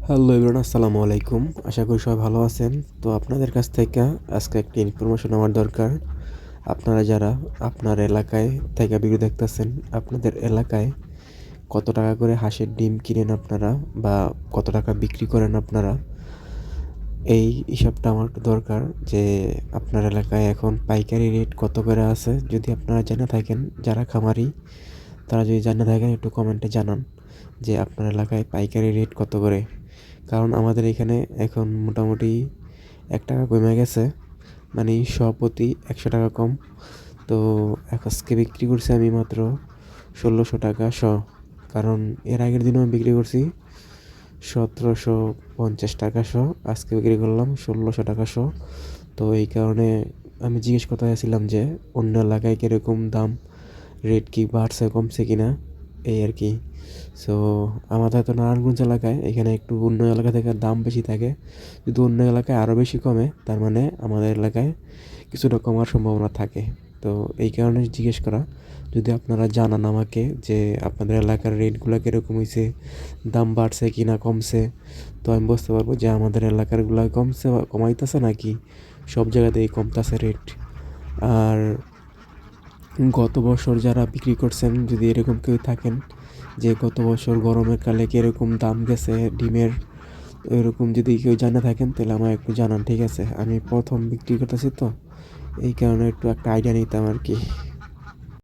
Hello everyone, আসসালামু আলাইকুম। আশা করি সবাই ভালো আছেন। তো আপনাদের কাছ থেকে আজকে একটা ইনফরমেশন আমার দরকার। আপনারা যারা আপনার এলাকায় থেকে ভিডিও দেখতেছেন, আপনাদের এলাকায় কত টাকা করে হাঁসের ডিম কিনেন আপনারা, বা কত টাকা বিক্রি করেন আপনারা, এই হিসাবটা আমার একটু দরকার। যে আপনার এলাকায় এখন পাইকারি রেট কত করে আছে, যদি আপনারা জেনে থাকেন, যারা খামারি তারা যদি জানে থাকেন একটু কমেন্টে জানান যে আপনার এলাকায় পাইকারি রেট কত করে। কারণ আমাদের এখানে এখন মোটামুটি 1 টাকা কমে গেছে, মানে প্রতি 100 টাকা কম। তো আজকে বিক্রি করছি আমি মাত্র 1600 টাকা। কারণ এর আগের দিনও আমি বিক্রি করছি 1750 টাকা। আজকে বিক্রি করলাম 1600 টাকা। তো এই কারণে আমি জিজ্ঞেস করতে চাইছিলাম যে অন্য এলাকায় কীরকম দাম, রেট কি বাড়ছে কমছে কিনা, এই আর কি। সো আমাদের তো নারায়ণগঞ্জ এলাকায় এখানে একটু অন্য এলাকা থেকে দাম বেশি থাকে। যদি অন্য এলাকায় আরও বেশি কমে, তার মানে আমাদের এলাকায় কিছুটা কমার সম্ভাবনা থাকে। তো এই কারণে জিজ্ঞেস করা, যদি আপনারা জানান আমাকে যে আপনাদের এলাকার রেটগুলো কীরকম হয়েছে, দাম বাড়ছে কি না কমছে, তো আমি বুঝতে পারবো যে আমাদের এলাকারগুলো কমছে বা কমাইতেছে নাকি সব জায়গাতেই কমতেছে রেট। আর গত বছর যারা বিক্রি করছেন, যদি এরকম কেউ থাকেন যে গত বছর গরমের কালে কীরকম দাম গেছে ডিমের, এরকম যদি কেউ জানে থাকেন তাহলে আমায় একটু জানান, ঠিক আছে? আমি প্রথম বিক্রি করতেছি, তো এই কারণে একটু একটা আইডিয়া নিতাম আর কি।